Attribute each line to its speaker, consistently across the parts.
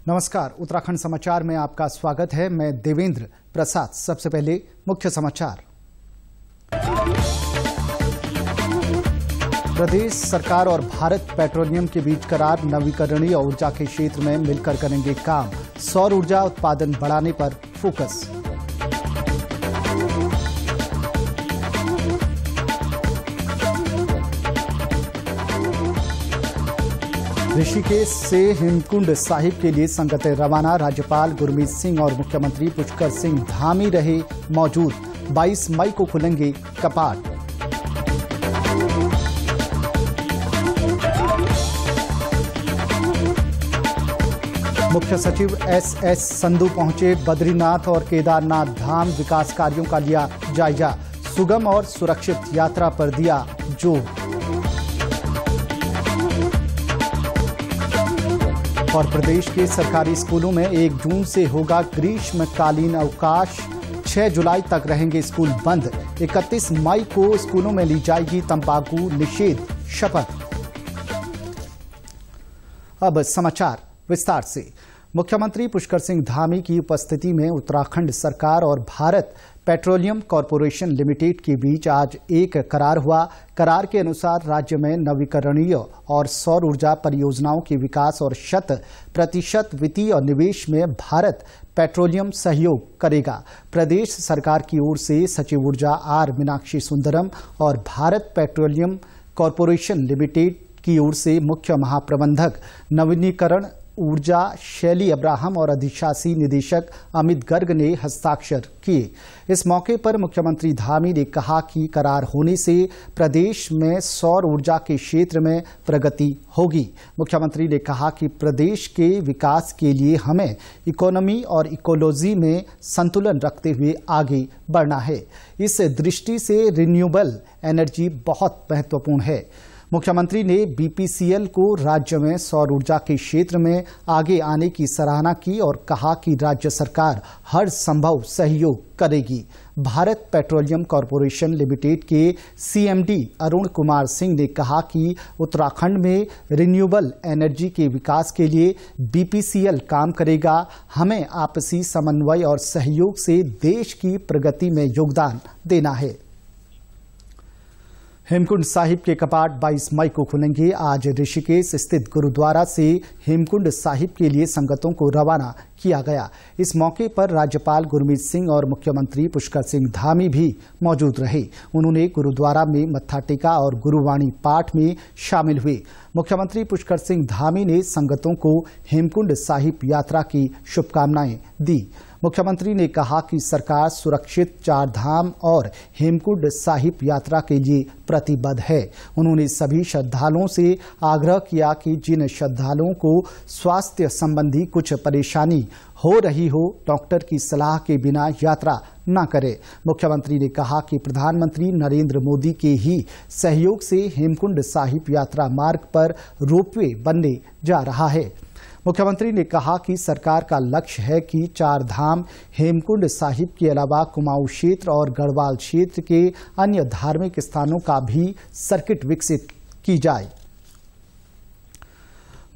Speaker 1: नमस्कार, उत्तराखंड समाचार में आपका स्वागत है। मैं देवेंद्र प्रसाद। सबसे पहले मुख्य समाचार। प्रदेश सरकार और भारत पेट्रोलियम के बीच करार, नवीकरणीय ऊर्जा के क्षेत्र में मिलकर करेंगे काम। सौर ऊर्जा उत्पादन बढ़ाने पर फोकस। ऋषिकेश से हेमकुंड साहिब के लिए संगतें रवाना। राज्यपाल गुरमीत सिंह और मुख्यमंत्री पुष्कर सिंह धामी रहे मौजूद। 22 मई को खुलेंगे कपाट। मुख्य सचिव एस संधू पहुंचे। बद्रीनाथ और केदारनाथ धाम विकास कार्यों का लिया जायजा। सुगम और सुरक्षित यात्रा पर दिया जोर। और प्रदेश के सरकारी स्कूलों में 1 जून से होगा ग्रीष्मकालीन अवकाश। 6 जुलाई तक रहेंगे स्कूल बंद। 31 मई को स्कूलों में ली जाएगी तंबाकू निषेध शपथ। अब समाचार विस्तार से। मुख्यमंत्री पुष्कर सिंह धामी की उपस्थिति में उत्तराखंड सरकार और भारत पेट्रोलियम कॉरपोरेशन लिमिटेड के बीच आज एक करार हुआ। करार के अनुसार राज्य में नवीकरणीय और सौर ऊर्जा परियोजनाओं के विकास और 100% वित्तीय निवेश में भारत पेट्रोलियम सहयोग करेगा। प्रदेश सरकार की ओर से सचिव ऊर्जा आर मीनाक्षी सुंदरम और भारत पेट्रोलियम कॉरपोरेशन लिमिटेड की ओर से मुख्य महाप्रबंधक नवीनीकरण ऊर्जा शैली अब्राहम और अधिशासी निदेशक अमित गर्ग ने हस्ताक्षर किए। इस मौके पर मुख्यमंत्री धामी ने कहा कि करार होने से प्रदेश में सौर ऊर्जा के क्षेत्र में प्रगति होगी। मुख्यमंत्री ने कहा कि प्रदेश के विकास के लिए हमें इकोनॉमी और इकोलॉजी में संतुलन रखते हुए आगे बढ़ना है। इस दृष्टि से रिन्यूएबल एनर्जी बहुत महत्वपूर्ण है। मुख्यमंत्री ने बीपीसीएल को राज्य में सौर ऊर्जा के क्षेत्र में आगे आने की सराहना की और कहा कि राज्य सरकार हर संभव सहयोग करेगी। भारत पेट्रोलियम कॉरपोरेशन लिमिटेड के सीएमडी अरुण कुमार सिंह ने कहा कि उत्तराखंड में रिन्यूएबल एनर्जी के विकास के लिए बीपीसीएल काम करेगा। हमें आपसी समन्वय और सहयोग से देश की प्रगति में योगदान देना है। हेमकुंड साहिब के कपाट 22 मई को खुलेंगे। आज ऋषिकेश स्थित गुरुद्वारा से हेमकुंड साहिब के लिए संगतों को रवाना किया गया। इस मौके पर राज्यपाल गुरमीत सिंह और मुख्यमंत्री पुष्कर सिंह धामी भी मौजूद रहे। उन्होंने गुरुद्वारा में मत्था टेका और गुरुवाणी पाठ में शामिल हुए। मुख्यमंत्री पुष्कर सिंह धामी ने संगतों को हेमकुंड साहिब यात्रा की शुभकामनाएं दी। मुख्यमंत्री ने कहा कि सरकार सुरक्षित 4 धाम और हेमकुंड साहिब यात्रा के लिए प्रतिबद्ध है। उन्होंने सभी श्रद्धालुओं से आग्रह किया कि जिन श्रद्धालुओं को स्वास्थ्य संबंधी कुछ परेशानी हो रही हो, डॉक्टर की सलाह के बिना यात्रा न करें। मुख्यमंत्री ने कहा कि प्रधानमंत्री नरेंद्र मोदी के ही सहयोग से हेमकुंड साहिब यात्रा मार्ग पर रोपवे बनने जा रहा है। मुख्यमंत्री ने कहा कि सरकार का लक्ष्य है कि 4 धाम हेमकुंड साहिब के अलावा कुमाऊं क्षेत्र और गढ़वाल क्षेत्र के अन्य धार्मिक स्थानों का भी सर्किट विकसित की जाए।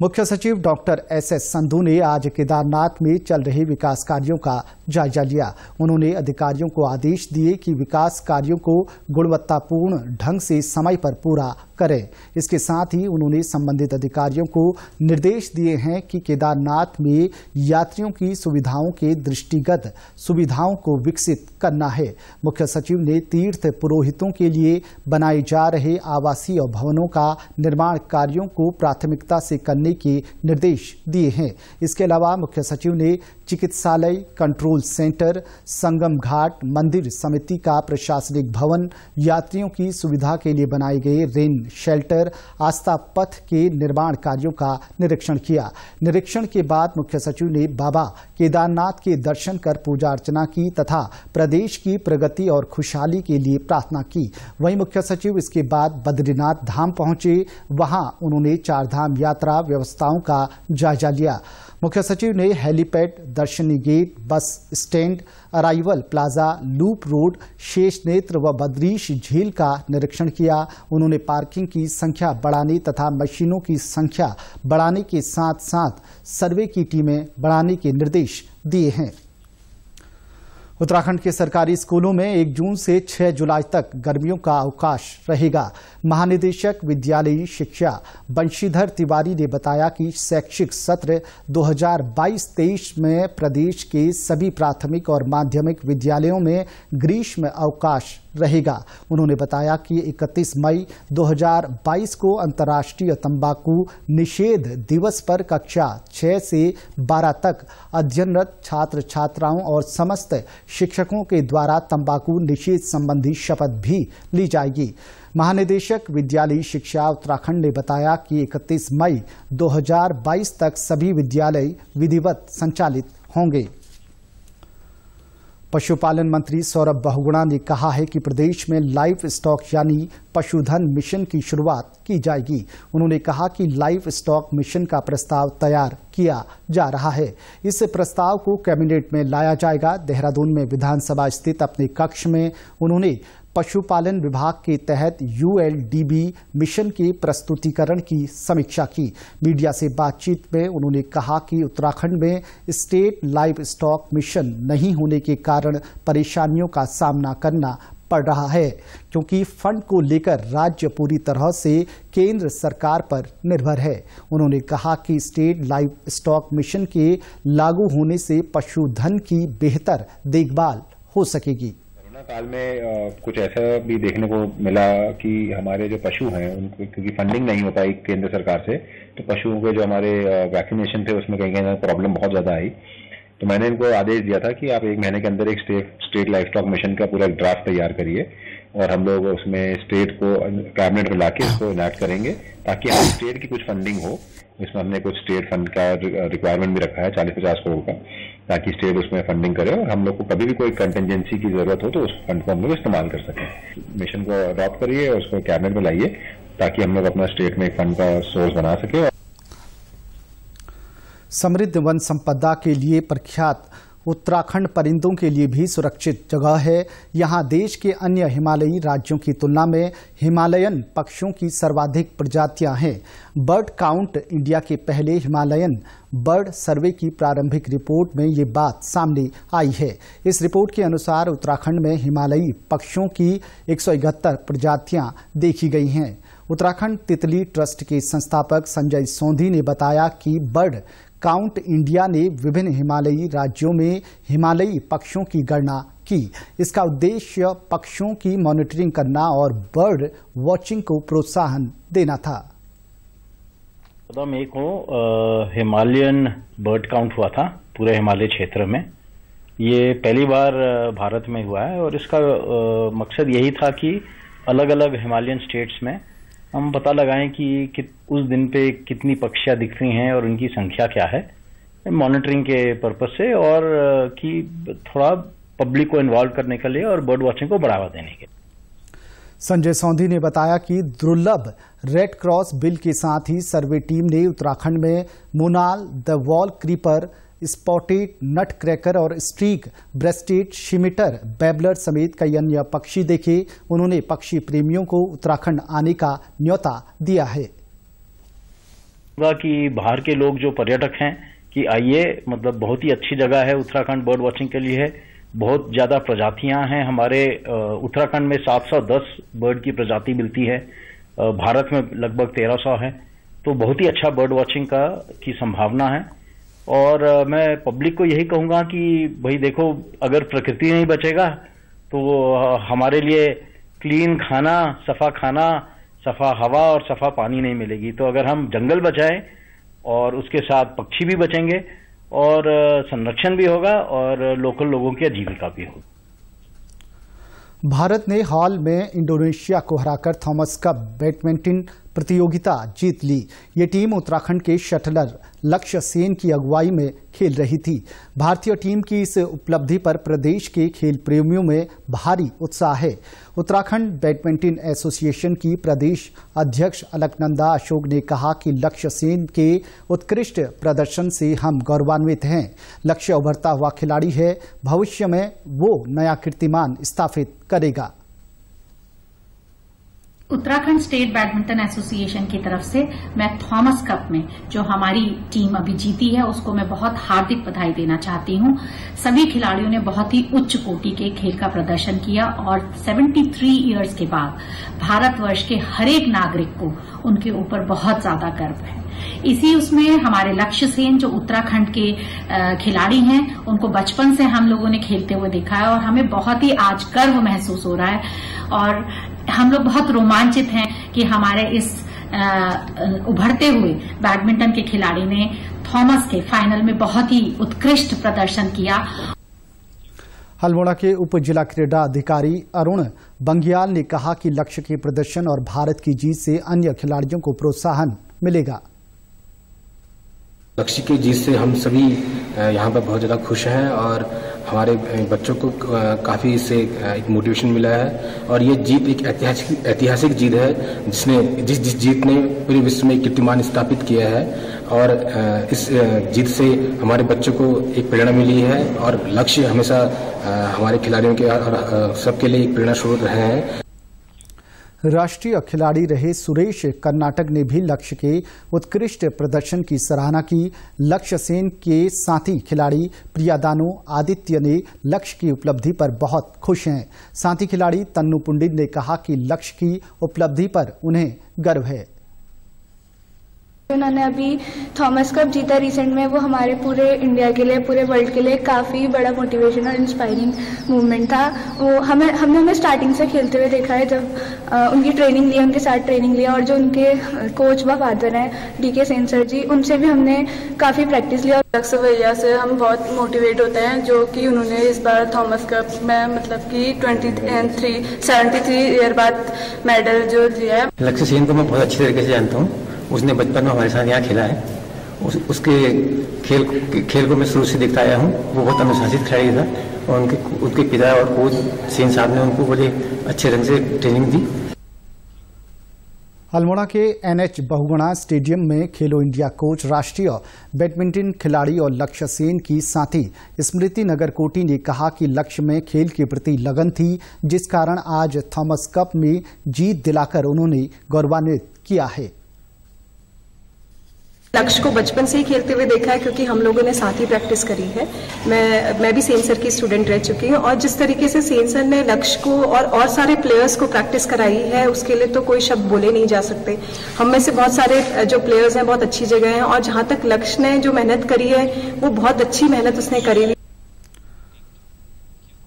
Speaker 1: मुख्य सचिव डॉक्टर एस संधू ने आज केदारनाथ में चल रहे विकास कार्यों का जायजा लिया। उन्होंने अधिकारियों को आदेश दिए कि विकास कार्यों को गुणवत्तापूर्ण ढंग से समय पर पूरा करें। इसके साथ ही उन्होंने संबंधित अधिकारियों को निर्देश दिए हैं कि केदारनाथ में यात्रियों की सुविधाओं के दृष्टिगत सुविधाओं को विकसित करना है। मुख्य सचिव ने तीर्थ पुरोहितों के लिए बनाए जा रहे आवासीय भवनों का निर्माण कार्यों को प्राथमिकता से करने के निर्देश दिए हैं। इसके अलावा मुख्य सचिव ने चिकित्सालय, कंट्रोल सेंटर, संगम घाट, मंदिर समिति का प्रशासनिक भवन, यात्रियों की सुविधा के लिए बनाए गए रेन शेल्टर, आस्था पथ के निर्माण कार्यों का निरीक्षण किया। निरीक्षण के बाद मुख्य सचिव ने बाबा केदारनाथ के दर्शन कर पूजा अर्चना की तथा प्रदेश की प्रगति और खुशहाली के लिए प्रार्थना की। वहीं मुख्य सचिव इसके बाद बद्रीनाथ धाम पहुंचे। वहां उन्होंने 4 धाम यात्रा व्यवस्थाओं का जायजा लिया। मुख्य सचिव ने helipad, Darshani gate, bus stand, arrival plaza, loop road, शेष नेत्र व बद्रीश झील का निरीक्षण किया। उन्होंने पार्किंग की संख्या बढ़ाने तथा मशीनों की संख्या बढ़ाने के साथ साथ सर्वे की टीमें बढ़ाने के निर्देश दिए हैं। उत्तराखंड के सरकारी स्कूलों में 1 जून से 6 जुलाई तक गर्मियों का अवकाश रहेगा। महानिदेशक विद्यालयी शिक्षा बंशीधर तिवारी ने बताया कि शैक्षिक सत्र 2022-23 में प्रदेश के सभी प्राथमिक और माध्यमिक विद्यालयों में ग्रीष्म अवकाश रहेगा। उन्होंने बताया कि 31 मई 2022 को अंतर्राष्ट्रीय तंबाकू निषेध दिवस पर कक्षा 6 से 12 तक अध्ययनरत छात्र छात्राओं और समस्त शिक्षकों के द्वारा तंबाकू निषेध संबंधी शपथ भी ली जाएगी। महानिदेशक विद्यालयी शिक्षा उत्तराखंड ने बताया कि 31 मई 2022 तक सभी विद्यालय विधिवत संचालित होंगे। पशुपालन मंत्री सौरभ बहुगुणा ने कहा है कि प्रदेश में लाइव स्टॉक यानी पशुधन मिशन की शुरुआत की जाएगी। उन्होंने कहा कि लाइव स्टॉक मिशन का प्रस्ताव तैयार किया जा रहा है। इस प्रस्ताव को कैबिनेट में लाया जाएगा। देहरादून में विधानसभा स्थित अपने कक्ष में उन्होंने पशुपालन विभाग के तहत ULDB मिशन के प्रस्तुतिकरण की समीक्षा की। मीडिया से बातचीत में उन्होंने कहा कि उत्तराखंड में स्टेट लाइव स्टॉक मिशन नहीं होने के कारण परेशानियों का सामना करना पड़ रहा है, क्योंकि फंड को लेकर राज्य पूरी तरह से केंद्र सरकार पर निर्भर है। उन्होंने कहा कि स्टेट लाइव स्टॉक मिशन के लागू होने से पशुधन की बेहतर देखभाल हो सकेगी।
Speaker 2: काल में कुछ ऐसा भी देखने को मिला कि हमारे जो पशु हैं उनको क्योंकि फंडिंग नहीं हो पाई केंद्र सरकार से, तो पशुओं के जो हमारे वैक्सीनेशन थे उसमें कहीं कहीं प्रॉब्लम बहुत ज्यादा आई। तो मैंने इनको आदेश दिया था कि आप 1 महीने के अंदर एक स्टेट लाइव स्टॉक मिशन का पूरा ड्राफ्ट तैयार करिए और हम लोग उसमें स्टेट को कैबिनेट में लाके इसको इनैक्ट करेंगे ताकि हमारी स्टेट की कुछ फंडिंग हो। इसमें हमने कुछ स्टेट फंड का रिक्वायरमेंट भी रखा है 40-50 करोड़ का, ताकि स्टेट उसमें फंडिंग करे और हम लोग को कभी भी कोई कंटिजेंसी की जरूरत हो तो उस फंड को हम लोग इस्तेमाल कर सकें। मिशन को अडॉप्ट करिए और उसको कैबिनेट में लाइए ताकि हम लोग अपना स्टेट में एक फंड का सोर्स बना सके।
Speaker 1: समृद्ध वन संपदा के लिए प्रख्यात उत्तराखंड परिंदों के लिए भी सुरक्षित जगह है। यहाँ देश के अन्य हिमालयी राज्यों की तुलना में हिमालयन पक्षियों की सर्वाधिक प्रजातियां हैं। बर्ड काउंट इंडिया के पहले हिमालयन बर्ड सर्वे की प्रारंभिक रिपोर्ट में ये बात सामने आई है। इस रिपोर्ट के अनुसार उत्तराखंड में हिमालयी पक्षियों की 171 प्रजातियां देखी गई हैं। उत्तराखंड तितली ट्रस्ट के संस्थापक संजय सोंधी ने बताया कि बर्ड काउंट इंडिया ने विभिन्न हिमालयी राज्यों में हिमालयी पक्षियों की गणना की। इसका उद्देश्य पक्षियों की मॉनिटरिंग करना और बर्ड वॉचिंग को प्रोत्साहन देना था।
Speaker 3: 14 मई को हिमालयन बर्ड काउंट हुआ था पूरे हिमालय क्षेत्र में। ये पहली बार भारत में हुआ है और इसका मकसद यही था कि अलग अलग हिमालयन स्टेट्स में हम पता लगाएं कि उस दिन पे कितनी पक्षियां दिख रही हैं और उनकी संख्या क्या है, मॉनिटरिंग के पर्पस से और कि थोड़ा पब्लिक को इन्वॉल्व करने के लिए और बर्ड वॉचिंग को बढ़ावा देने के लिए।
Speaker 1: संजय सोंधी ने बताया कि दुर्लभ रेड क्रॉस बिल के साथ ही सर्वे टीम ने उत्तराखंड में monal, the wall creeper, spotted nutcracker और स्ट्रीक ब्रेस्टेड शिमिटर बैबलर समेत कई अन्य पक्षी देखे। उन्होंने पक्षी प्रेमियों को उत्तराखंड आने का न्योता दिया है
Speaker 3: कि बाहर के लोग जो पर्यटक हैं कि आइए, मतलब बहुत ही अच्छी जगह है उत्तराखंड बर्ड वॉचिंग के लिए। बहुत ज्यादा प्रजातियां हैं हमारे उत्तराखंड में 710 बर्ड की प्रजाति मिलती है, भारत में लगभग 1300 है, तो बहुत ही अच्छा बर्ड वॉचिंग की संभावना है। और मैं पब्लिक को यही कहूंगा कि भाई देखो, अगर प्रकृति नहीं बचेगा तो हमारे लिए क्लीन खाना, सफा हवा और सफा पानी नहीं मिलेगी। तो अगर हम जंगल बचाएं और उसके साथ पक्षी भी बचेंगे और संरक्षण भी होगा और लोकल लोगों की आजीविका भी होगी।
Speaker 1: भारत ने हाल में इंडोनेशिया को हराकर थॉमस कप बैडमिंटन प्रतियोगिता जीत ली। ये टीम उत्तराखंड के शटलर लक्ष्य सेन की अगुवाई में खेल रही थी। भारतीय टीम की इस उपलब्धि पर प्रदेश के खेल प्रेमियों में भारी उत्साह है। उत्तराखंड बैडमिंटन एसोसिएशन की प्रदेश अध्यक्ष अलकनंदा अशोक ने कहा कि लक्ष्य सेन के उत्कृष्ट प्रदर्शन से हम गौरवान्वित हैं। लक्ष्य उभरता हुआ खिलाड़ी है, भविष्य में वो नया कीर्तिमान स्थापित करेगा।
Speaker 4: उत्तराखंड स्टेट बैडमिंटन एसोसिएशन की तरफ से मैं थॉमस कप में जो हमारी टीम अभी जीती है उसको मैं बहुत हार्दिक बधाई देना चाहती हूं। सभी खिलाड़ियों ने बहुत ही उच्च कोटि के खेल का प्रदर्शन किया और 73 इयर्स के बाद भारतवर्ष के हर एक नागरिक को उनके ऊपर बहुत ज्यादा गर्व है। इसी उसमें हमारे लक्ष्य सेन जो उत्तराखंड के खिलाड़ी हैं, उनको बचपन से हम लोगों ने खेलते हुए देखा है और हमें बहुत ही आज गर्व महसूस हो रहा है और हम लोग बहुत रोमांचित हैं कि हमारे इस उभरते हुए बैडमिंटन के खिलाड़ी ने थॉमस के फाइनल में बहुत ही उत्कृष्ट प्रदर्शन किया।
Speaker 1: अल्मोड़ा के उप जिला क्रीड़ा अधिकारी अरुण बंगियाल ने कहा कि लक्ष्य के प्रदर्शन और भारत की जीत से अन्य खिलाड़ियों को प्रोत्साहन मिलेगा।
Speaker 5: लक्ष्य की जीत से हम सभी यहाँ पर बहुत ज़्यादा खुश हैं और हमारे बच्चों को काफ़ी इससे एक मोटिवेशन मिला है और ये जीत एक ऐतिहासिक जीत है जिस जीत ने पूरे विश्व में कीर्तिमान स्थापित किया है और इस जीत से हमारे बच्चों को एक प्रेरणा मिली है और लक्ष्य हमेशा हमारे खिलाड़ियों के और सबके लिए एक प्रेरणा स्रोत रहे हैं।
Speaker 1: राष्ट्रीय खिलाड़ी रहे सुरेश कर्नाटक ने भी लक्ष्य के उत्कृष्ट प्रदर्शन की सराहना की। लक्ष्य सेन के साथी खिलाड़ी प्रियादानो आदित्य ने लक्ष्य की उपलब्धि पर बहुत खुश हैं। साथी खिलाड़ी तन्नू पुंडित ने कहा कि लक्ष्य की उपलब्धि पर उन्हें गर्व है।
Speaker 6: उन्होंने अभी थॉमस कप जीता रिसेंट में, वो हमारे पूरे इंडिया के लिए, पूरे वर्ल्ड के लिए काफ़ी बड़ा मोटिवेशन और इंस्पायरिंग मूवमेंट था। वो हमने उन्हें स्टार्टिंग से खेलते हुए देखा है, जब उनकी ट्रेनिंग ली, उनके साथ ट्रेनिंग लिया और जो उनके कोच व फादर हैं डीके सेन सर जी, उनसे भी हमने काफ़ी प्रैक्टिस लिया।
Speaker 7: लक्ष्य भैया से हम बहुत मोटिवेट होते हैं जो कि उन्होंने इस बार थॉमस कप में मतलब कि 73 ईयर बाद मेडल जो लिया है।
Speaker 8: लक्ष्य सेन को मैं बहुत अच्छी तरीके से जानता हूँ। उसने बचपन में हमारे साथ यहाँ खेला है। उसके खेल को मैं शुरू से देखता आया हूँ। वो बहुत अनुशासित खिलाड़ी था और उनके पिता और कोच सेन साहब ने उनको बड़े अच्छे ढंग से ट्रेनिंग दी।
Speaker 1: अल्मोड़ा के NH बहुगुणा स्टेडियम में खेलो इंडिया कोच राष्ट्रीय बैडमिंटन खिलाड़ी और लक्ष्य सेन की साथी स्मृति नगरकोटी ने कहा कि लक्ष्य में खेल के प्रति लगन थी, जिस कारण आज थॉमस कप में जीत दिलाकर उन्होंने गौरवान्वित किया है।
Speaker 9: लक्ष्य को बचपन से ही खेलते हुए देखा है क्योंकि हम लोगों ने साथ ही प्रैक्टिस करी है। मैं भी सेन सर की स्टूडेंट रह चुकी हूँ और जिस तरीके से सेन सर ने लक्ष्य को और सारे प्लेयर्स को प्रैक्टिस कराई है, उसके लिए तो कोई शब्द बोले नहीं जा सकते। हम में से बहुत सारे जो प्लेयर्स हैं बहुत अच्छी जगह हैं और जहाँ तक लक्ष्य ने जो मेहनत करी है वो बहुत अच्छी मेहनत उसने करी।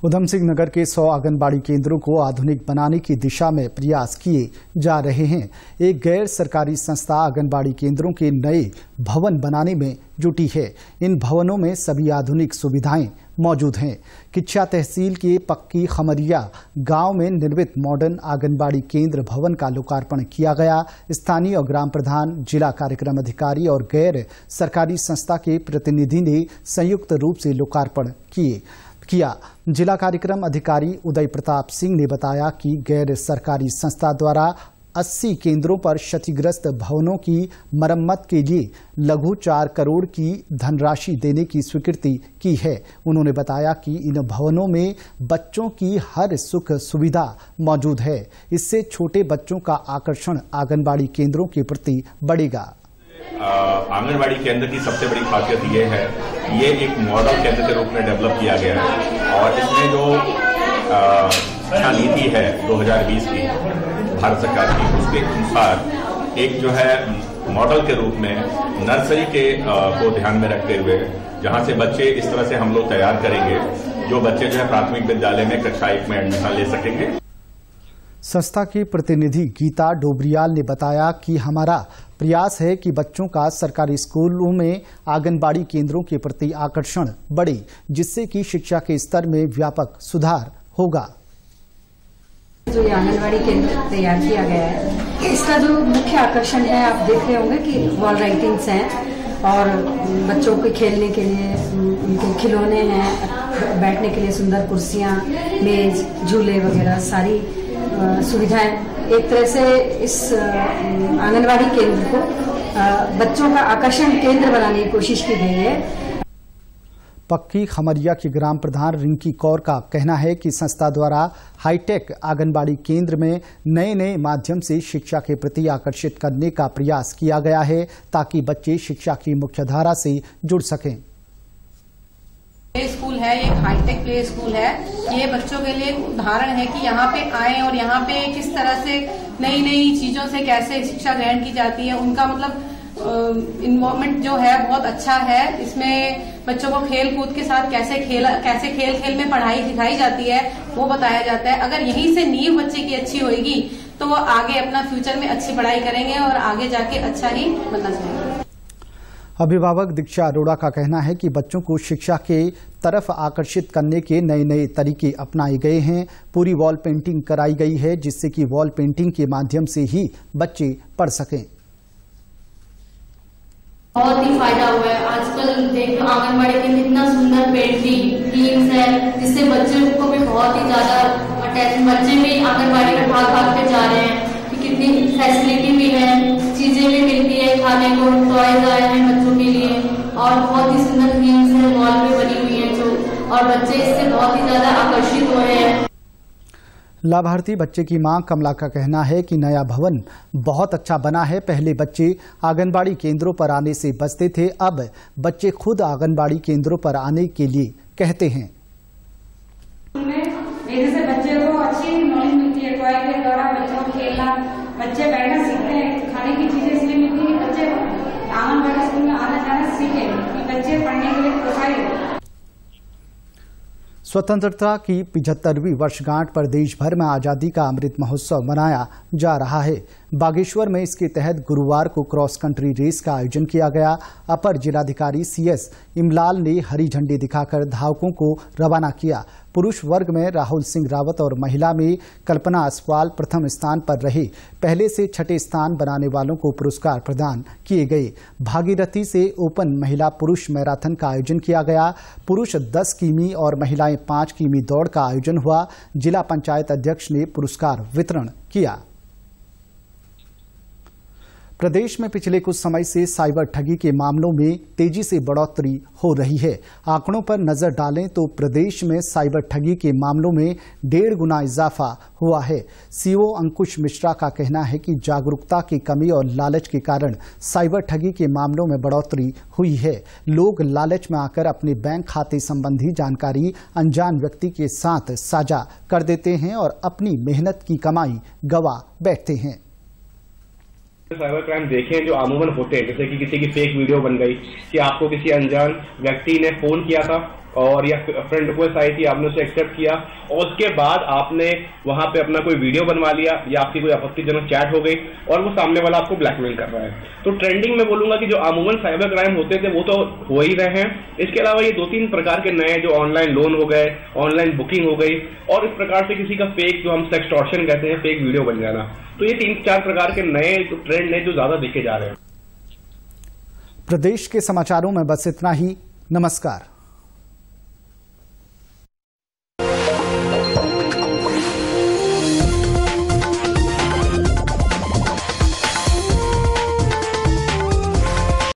Speaker 1: उधम सिंह नगर के 100 आंगनबाड़ी केंद्रों को आधुनिक बनाने की दिशा में प्रयास किए जा रहे हैं। एक गैर सरकारी संस्था आंगनबाड़ी केंद्रों के नए भवन बनाने में जुटी है। इन भवनों में सभी आधुनिक सुविधाएं मौजूद हैं। किच्छा तहसील के पक्की खमरिया गांव में निर्मित मॉडर्न आंगनबाड़ी केंद्र भवन का लोकार्पण किया गया। स्थानीय और ग्राम प्रधान, जिला कार्यक्रम अधिकारी और गैर सरकारी संस्था के प्रतिनिधि ने संयुक्त रूप से लोकार्पण किया। जिला कार्यक्रम अधिकारी उदय प्रताप सिंह ने बताया कि गैर सरकारी संस्था द्वारा 80 केंद्रों पर क्षतिग्रस्त भवनों की मरम्मत के लिए लघु 4 करोड़ की धनराशि देने की स्वीकृति की है। उन्होंने बताया कि इन भवनों में बच्चों की हर सुख सुविधा मौजूद है। इससे छोटे बच्चों का आकर्षण आंगनबाड़ी केंद्रों के प्रति बढ़ेगा।
Speaker 10: आंगनबाड़ी केंद्र की सबसे बड़ी खासियत ये है, ये एक मॉडल केंद्र के रूप में डेवलप किया गया है और इसमें जो शिक्षा नीति है 2020 की भारत सरकार की, उसके अनुसार एक जो है मॉडल के रूप में नर्सरी को ध्यान में रखते हुए, जहां से बच्चे इस तरह से हम लोग तैयार करेंगे जो बच्चे जो है प्राथमिक विद्यालय में कक्षा 1 में एडमिशन ले सकेंगे।
Speaker 1: संस्था की प्रतिनिधि गीता डोबरियाल ने बताया कि हमारा प्रयास है कि बच्चों का सरकारी स्कूलों में आंगनबाड़ी केंद्रों के प्रति आकर्षण बढ़े, जिससे कि शिक्षा के स्तर में व्यापक सुधार होगा।
Speaker 11: जो आंगनबाड़ी केंद्र तैयार किया गया है इसका जो मुख्य आकर्षण है, आप देख रहे होंगे कि वॉल राइटिंग्स हैं और बच्चों के खेलने के लिए उनके खिलौने हैं, बैठने के लिए सुंदर कुर्सियां, मेज, झूले वगैरह सारी सुविधाएं। एक तरह से इस आंगनवाड़ी केंद्र को बच्चों का आकर्षण केंद्र बनाने की कोशिश की गई है।
Speaker 1: पक्की खमरिया की ग्राम प्रधान रिंकी कौर का कहना है कि संस्था द्वारा हाईटेक आंगनबाड़ी केंद्र में नए नए माध्यम से शिक्षा के प्रति आकर्षित करने का प्रयास किया गया है ताकि बच्चे शिक्षा की मुख्यधारा से जुड़ सकें।
Speaker 12: प्ले स्कूल है, ये एक हाईटेक प्ले स्कूल है। ये बच्चों के लिए उदाहरण है कि यहाँ पे आए और यहाँ पे किस तरह से नई नई चीजों से कैसे शिक्षा ग्रहण की जाती है। उनका मतलब इन्वॉल्वमेंट जो है बहुत अच्छा है। इसमें बच्चों को खेल कूद के साथ कैसे खेल खेल में पढ़ाई सिखाई जाती है वो बताया जाता है। अगर यहीं से नींव बच्चे की अच्छी होगी तो वो आगे अपना फ्यूचर में अच्छी पढ़ाई करेंगे और आगे जाके अच्छा ही बनना चाहेंगे।
Speaker 1: अभिभावक दीक्षा अरोड़ा का कहना है कि बच्चों को शिक्षा के तरफ आकर्षित करने के नए नए तरीके अपनाए गए हैं। पूरी वॉल पेंटिंग कराई गई है जिससे कि वॉल पेंटिंग के माध्यम से ही बच्चे पढ़ सकें।
Speaker 13: बहुत ही फायदा हुआ है। आजकल देखो आंगनबाड़ी में कितना सुंदर पेंटिंग थीम्स है जिससे बच्चों को भी बहुत ही ज्यादा अटैच, बच्चे भी आंगनबाड़ी में भाग के जा रहे हैं कि कितनी फैसिलिटी भी है, चीजें भी मिलती है, खाने को टॉयज आए हैं बच्चों के लिए और बहुत ही सुंदर थीम्स है वॉल पे बनी हुई है जो, और बच्चे इससे बहुत ही ज्यादा आकर्षित हो रहे हैं।
Speaker 1: लाभार्थी बच्चे की मां कमला का कहना है कि नया भवन बहुत अच्छा बना है। पहले बच्चे आंगनबाड़ी केंद्रों पर आने से बचते थे, अब बच्चे खुद आंगनबाड़ी केंद्रों पर आने के लिए कहते हैं।
Speaker 14: मेरे से बच्चे को अच्छी नॉलेज मिलती है, टॉय के द्वारा बच्चों को खेलना, बच्चे बैठना सीखते हैं, खाने की चीजें इसलिए मिलती है, बच्चे आंगनबाड़ी स्कूल में आना जाना सीखे कि बच्चे पढ़ने के लिए प्रोत्साहित।
Speaker 1: स्वतंत्रता की 75वीं वर्षगांठ पर देश भर में आजादी का अमृत महोत्सव मनाया जा रहा है। बागेश्वर में इसके तहत गुरुवार को क्रॉस कंट्री रेस का आयोजन किया गया। अपर जिलाधिकारी CS इमलाल ने हरी झंडी दिखाकर धावकों को रवाना किया। पुरुष वर्ग में राहुल सिंह रावत और महिला में कल्पना असवाल प्रथम स्थान पर रहे। पहले से छठे स्थान बनाने वालों को पुरस्कार प्रदान किए गए। भागीरथी से ओपन महिला पुरुष मैराथन का आयोजन किया गया। पुरुष 10 किमी और महिलाएं 5 किमी दौड़ का आयोजन हुआ। जिला पंचायत अध्यक्ष ने पुरस्कार वितरण किया। प्रदेश में पिछले कुछ समय से साइबर ठगी के मामलों में तेजी से बढ़ोतरी हो रही है। आंकड़ों पर नजर डालें तो प्रदेश में साइबर ठगी के मामलों में 1.5 गुना इजाफा हुआ है। CO अंकुश मिश्रा का कहना है कि जागरूकता की कमी और लालच के कारण साइबर ठगी के मामलों में बढ़ोतरी हुई है। लोग लालच में आकर अपने बैंक खाते संबंधी जानकारी अनजान व्यक्ति के साथ साझा कर देते हैं और अपनी मेहनत की कमाई गंवा बैठते हैं।
Speaker 15: साइबर क्राइम देखें जो अमूमन होते हैं, जैसे कि किसी की फेक वीडियो बन गई कि आपको किसी अनजान व्यक्ति ने फोन किया था और या फ्रेंड रिक्वेस्ट आई थी, आपने उसे एक्सेप्ट किया और उसके बाद आपने वहां पे अपना कोई वीडियो बनवा लिया या आपकी कोई आपत्तिजनक चैट हो गई और वो सामने वाला आपको ब्लैकमेल कर रहा है। तो ट्रेंडिंग में बोलूंगा कि जो अमूमन साइबर क्राइम होते थे वो तो हो ही रहे हैं। इसके अलावा ये 2-3 प्रकार के नए जो ऑनलाइन लोन हो गए, ऑनलाइन बुकिंग हो गई और इस प्रकार से किसी का फेक जो हम सेक्सटॉर्शन कहते हैं, फेक वीडियो बन जाना। तो ये 3-4 प्रकार के नए जो ट्रेंड है जो ज्यादा देखे जा रहे हैं।
Speaker 1: प्रदेश के समाचारों में बस इतना ही। नमस्कार।